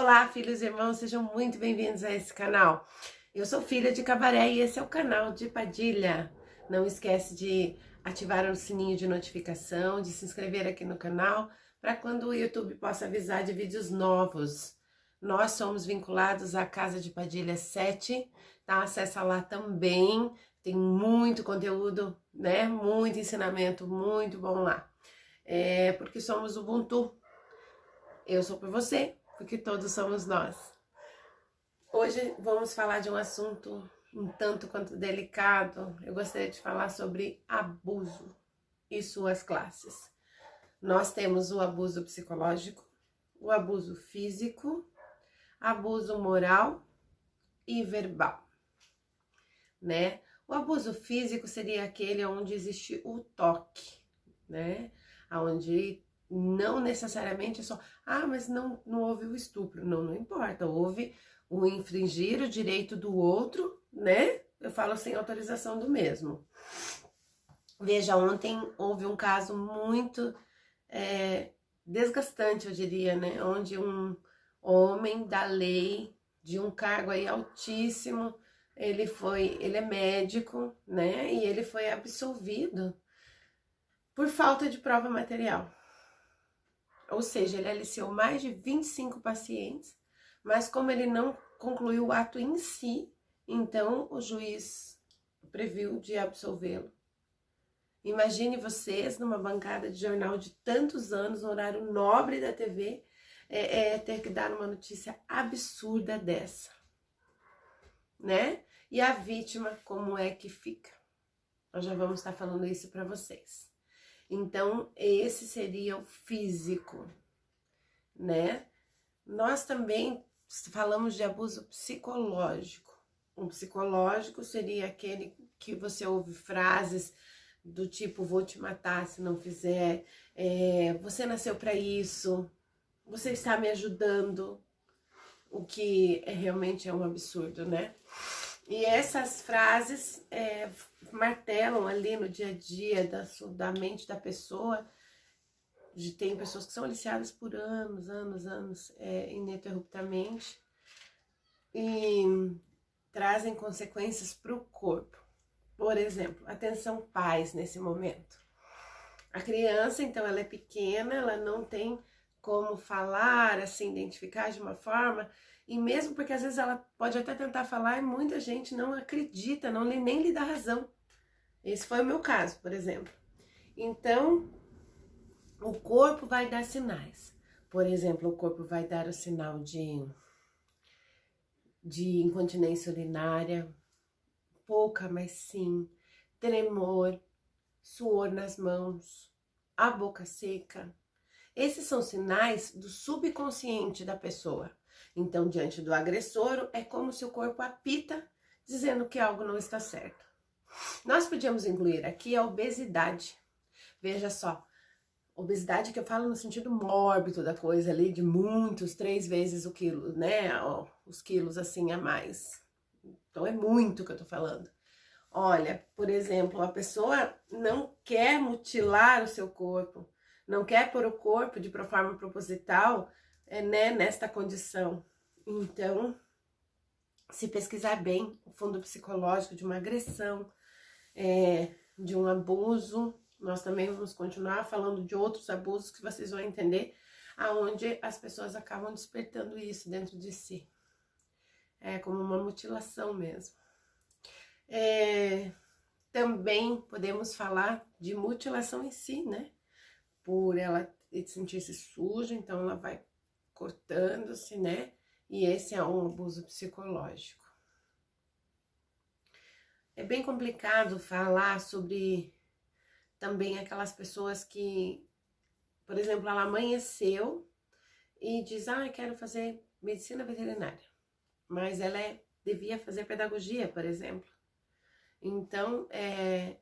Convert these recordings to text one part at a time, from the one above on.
Olá, filhos e irmãos, sejam muito bem-vindos a esse canal. Eu sou filha de Cabaré e esse é o canal de Padilha. Não esquece de ativar o sininho de notificação, de se inscrever aqui no canal, para quando o YouTube possa avisar de vídeos novos. Nós somos vinculados à Casa de Padilha 7, tá? Acessa lá também, tem muito conteúdo, né? Muito ensinamento, muito bom lá. Porque somos Ubuntu. Eu sou por você, porque todos somos nós. Hoje vamos falar de um assunto um tanto quanto delicado. Eu gostaria de falar sobre abuso e suas classes. Nós temos o abuso psicológico, o abuso físico, abuso moral e verbal, né? O abuso físico seria aquele onde existe o toque, né? Onde não necessariamente é só, mas não houve o estupro. Não importa, houve o infringir o direito do outro, né? Eu falo sem autorização do mesmo. Veja, ontem houve um caso muito desgastante, eu diria, né? Onde um homem da lei, de um cargo aí altíssimo, ele é médico, né? E ele foi absolvido por falta de prova material. Ou seja, ele aliciou mais de 25 pacientes, mas como ele não concluiu o ato em si, então o juiz previu de absolvê-lo. Imagine vocês numa bancada de jornal de tantos anos, no horário nobre da TV, ter que dar uma notícia absurda dessa, né? E a vítima, como é que fica? Nós já vamos estar falando isso para vocês. Então, esse seria o físico, né? Nós também falamos de abuso psicológico. O psicológico seria aquele que você ouve frases do tipo, vou te matar se não fizer, você nasceu para isso, você está me ajudando, o que realmente é um absurdo, né? E essas frases martelam ali no dia a dia da mente da pessoa. Tem pessoas que são aliciadas por anos, ininterruptamente, e trazem consequências para o corpo. Por exemplo, atenção pais nesse momento. A criança, então, ela é pequena, ela não tem como falar, assim, identificar de uma forma, e mesmo porque às vezes ela pode até tentar falar e muita gente não acredita, nem lhe dá razão. Esse foi o meu caso, por exemplo. Então, o corpo vai dar sinais. Por exemplo, o corpo vai dar o sinal de incontinência urinária, pouca, mas sim, tremor, suor nas mãos, a boca seca. Esses são sinais do subconsciente da pessoa. Então, diante do agressor, é como se o corpo apita, dizendo que algo não está certo. Nós podíamos incluir aqui a obesidade. Veja só, obesidade que eu falo no sentido mórbido da coisa ali, de muitos, 3 vezes o quilo, né? Os quilos assim a mais. Então é muito que eu tô falando. Olha, por exemplo, a pessoa não quer mutilar o seu corpo, não quer pôr o corpo de forma proposital, né, nesta condição. Então, se pesquisar bem o fundo psicológico de uma agressão, de um abuso, nós também vamos continuar falando de outros abusos que vocês vão entender, aonde as pessoas acabam despertando isso dentro de si. É como uma mutilação mesmo. Também podemos falar de mutilação em si, né? Por ela sentir-se suja, então ela vai cortando-se, né? E esse é um abuso psicológico. É bem complicado falar sobre também aquelas pessoas que, por exemplo, ela amanheceu e diz, quero fazer medicina veterinária, mas ela devia fazer pedagogia, por exemplo. Então,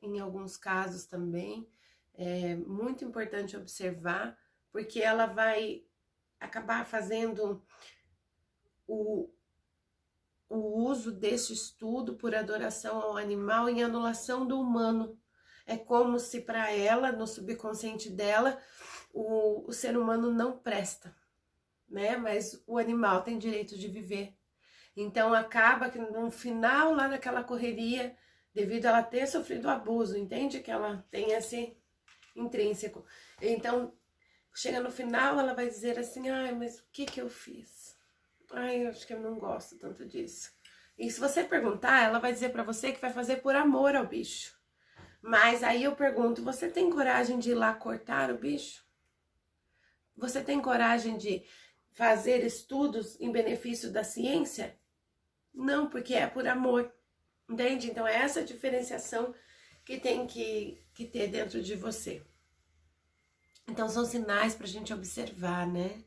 em alguns casos também, é muito importante observar, porque ela vai acabar fazendo o uso desse estudo por adoração ao animal em anulação do humano. É como se para ela, no subconsciente dela, o ser humano não presta. né? Mas o animal tem direito de viver. Então acaba que no final lá daquela correria, devido a ela ter sofrido abuso, entende? Que ela tem esse intrínseco. Então, chega no final, ela vai dizer assim, ai, mas o que que eu fiz? Ai, eu acho que eu não gosto tanto disso. E se você perguntar, ela vai dizer pra você que vai fazer por amor ao bicho. Mas aí eu pergunto, você tem coragem de ir lá cortar o bicho? Você tem coragem de fazer estudos em benefício da ciência? Não, porque é por amor. Entende? Então é essa diferenciação que tem que ter dentro de você. Então são sinais para a gente observar, né?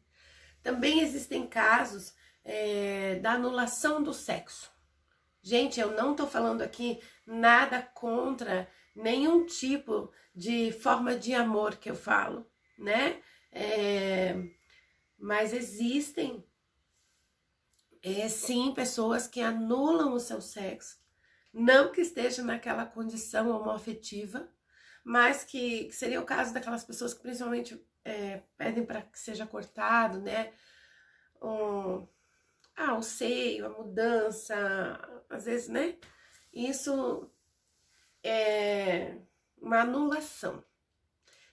Também existem casos da anulação do sexo. Gente, eu não tô falando aqui nada contra nenhum tipo de forma de amor que eu falo, né? Mas existem, sim, pessoas que anulam o seu sexo, não que esteja naquela condição homoafetiva, mas que seria o caso daquelas pessoas que principalmente pedem para que seja cortado, né? O seio, a mudança, às vezes, né? Isso é uma anulação.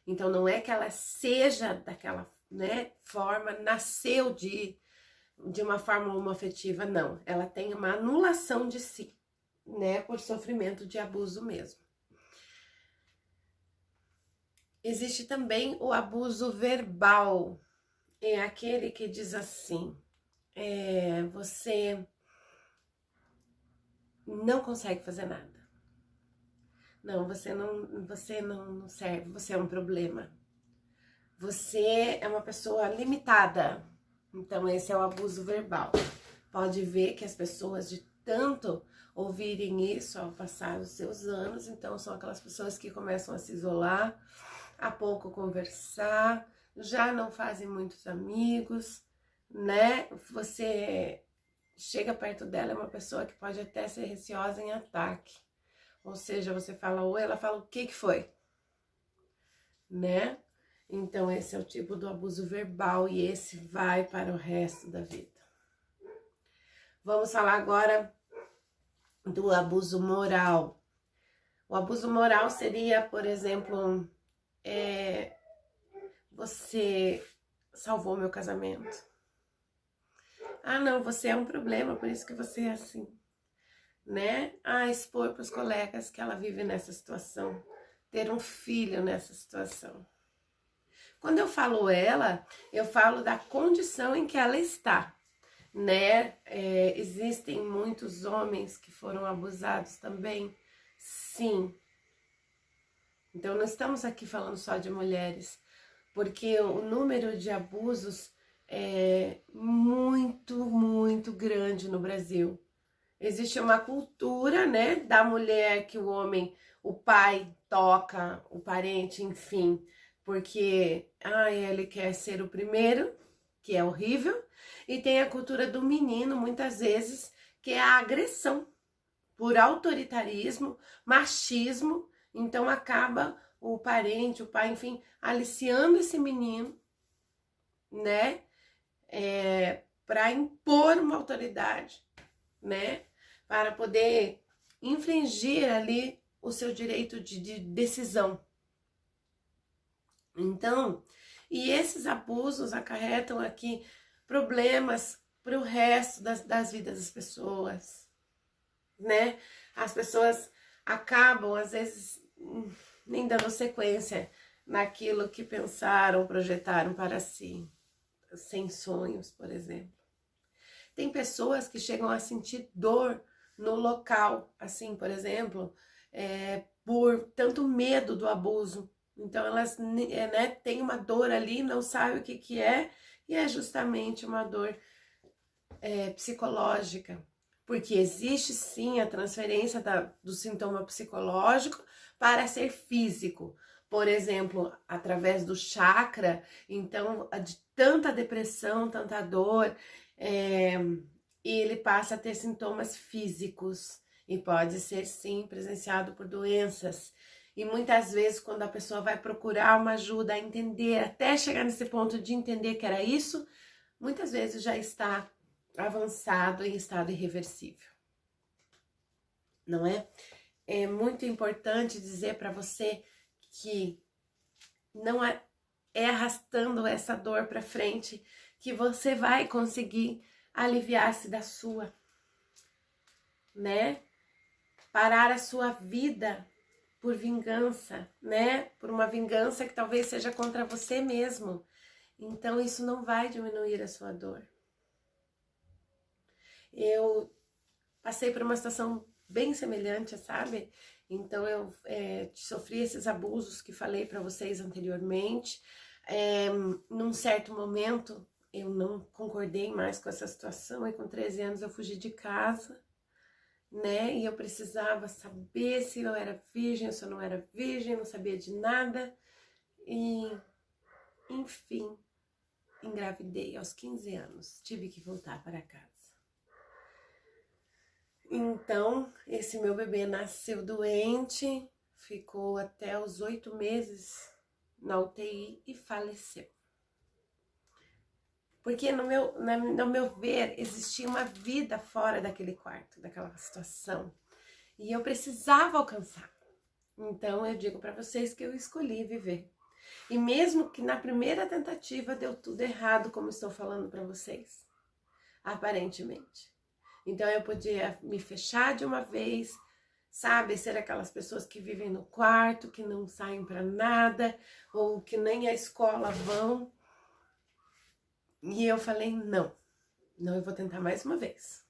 Então, não é que ela seja daquela, né, forma, nasceu de uma forma homoafetiva, não. Ela tem uma anulação de si, né, por sofrimento de abuso mesmo. Existe também o abuso verbal. É aquele que diz assim, você não consegue fazer nada. Não, você não serve, você é um problema. Você é uma pessoa limitada. Então esse é o abuso verbal. Pode ver que as pessoas de tanto ouvirem isso ao passar os seus anos, então são aquelas pessoas que começam a se isolar, a pouco conversar, já não fazem muitos amigos, né? Você chega perto dela, é uma pessoa que pode até ser receosa em ataque. Ou seja, você fala oi, ela fala o que foi, né? Então esse é o tipo do abuso verbal e esse vai para o resto da vida. Vamos falar agora do abuso moral. O abuso moral seria, por exemplo, você salvou meu casamento. Ah, não, você é um problema, por isso que você é assim, né? Expor para os colegas que ela vive nessa situação, ter um filho nessa situação. Quando eu falo ela, eu falo da condição em que ela está, né? Existem muitos homens que foram abusados também, sim. Então não estamos aqui falando só de mulheres, porque o número de abusos é muito, muito grande no Brasil. Existe uma cultura, né, da mulher que o homem, o pai toca, o parente, enfim, porque ele quer ser o primeiro, que é horrível, e tem a cultura do menino, muitas vezes, que é a agressão por autoritarismo, machismo, então acaba o parente, o pai, enfim, aliciando esse menino, né, para impor uma autoridade, né, para poder infringir ali o seu direito de decisão. Então, e esses abusos acarretam aqui problemas para o resto das vidas das pessoas, né? As pessoas acabam, às vezes, nem dando sequência naquilo que pensaram, projetaram para si, sem sonhos, por exemplo. Tem pessoas que chegam a sentir dor no local, assim, por exemplo, por tanto medo do abuso. Então elas, né, têm uma dor ali, não sabem o que é, e é justamente uma dor psicológica. Porque existe sim a transferência do sintoma psicológico para ser físico. Por exemplo, através do chakra, então, de tanta depressão, tanta dor, ele passa a ter sintomas físicos e pode ser sim presenciado por doenças. E muitas vezes quando a pessoa vai procurar uma ajuda a entender, até chegar nesse ponto de entender que era isso, muitas vezes já está avançado em estado irreversível, não é? É muito importante dizer para você que não é arrastando essa dor para frente que você vai conseguir aliviar-se da sua, né? Parar a sua vida por vingança, né? Por uma vingança que talvez seja contra você mesmo. Então isso não vai diminuir a sua dor. Eu passei por uma situação bem semelhante, sabe? Então eu sofri esses abusos que falei para vocês anteriormente. Num certo momento eu não concordei mais com essa situação e com 13 anos eu fugi de casa, né? E eu precisava saber se eu era virgem ou se eu não era virgem, não sabia de nada. E, enfim, engravidei aos 15 anos, tive que voltar para casa. Então, esse meu bebê nasceu doente, ficou até os 8 meses na UTI e faleceu. Porque no meu ver, existia uma vida fora daquele quarto, daquela situação. E eu precisava alcançar. Então, eu digo para vocês que eu escolhi viver. E mesmo que na primeira tentativa deu tudo errado, como estou falando para vocês, aparentemente. Então eu podia me fechar de uma vez, sabe? Ser aquelas pessoas que vivem no quarto, que não saem para nada, ou que nem à escola vão. E eu falei, não, eu vou tentar mais uma vez.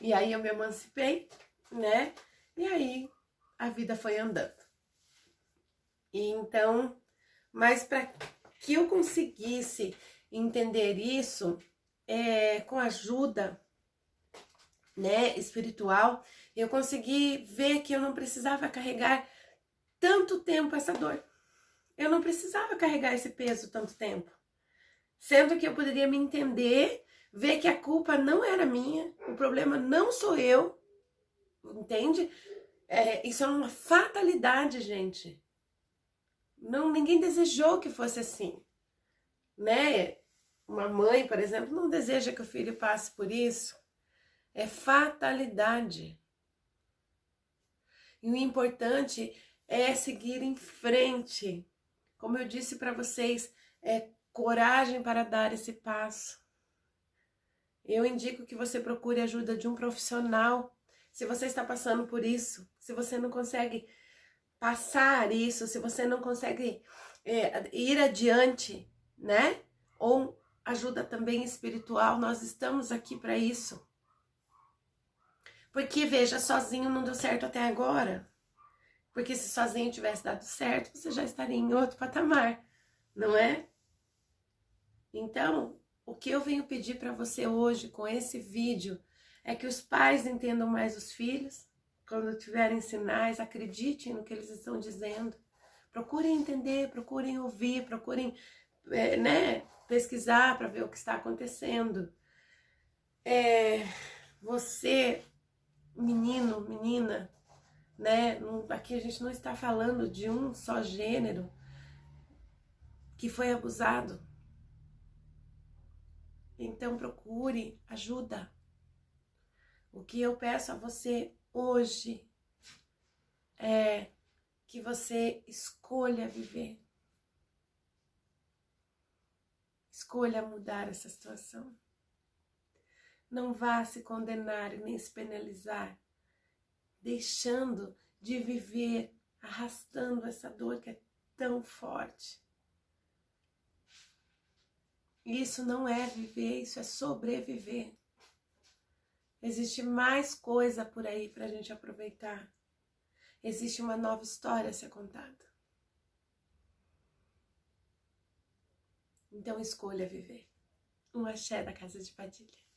E aí eu me emancipei, né? E aí a vida foi andando. E então, mas para que eu conseguisse entender isso, com a ajuda, né, espiritual, eu consegui ver que eu não precisava carregar tanto tempo essa dor. Eu não precisava carregar esse peso tanto tempo. Sendo que eu poderia me entender, ver que a culpa não era minha, o problema não sou eu, entende? Isso é uma fatalidade, gente. Não, ninguém desejou que fosse assim, né? Uma mãe, por exemplo, não deseja que o filho passe por isso. É fatalidade. E o importante é seguir em frente. Como eu disse para vocês, é coragem para dar esse passo. Eu indico que você procure a ajuda de um profissional. Se você está passando por isso, se você não consegue passar isso, se você não consegue ir adiante, né? Ou ajuda também espiritual, nós estamos aqui para isso. Porque, veja, sozinho não deu certo até agora. Porque se sozinho tivesse dado certo, você já estaria em outro patamar, não é? Então, o que eu venho pedir para você hoje com esse vídeo é que os pais entendam mais os filhos. Quando tiverem sinais, acreditem no que eles estão dizendo. Procurem entender, procurem ouvir, procurem pesquisar para ver o que está acontecendo. Você, menino, menina, né? Aqui a gente não está falando de um só gênero que foi abusado. Então procure ajuda. O que eu peço a você hoje é que você escolha viver. Escolha mudar essa situação. Não vá se condenar nem se penalizar, deixando de viver, arrastando essa dor que é tão forte. Isso não é viver, isso é sobreviver. Existe mais coisa por aí para a gente aproveitar. Existe uma nova história a ser contada. Então escolha viver. Um axé da Casa de Padilha.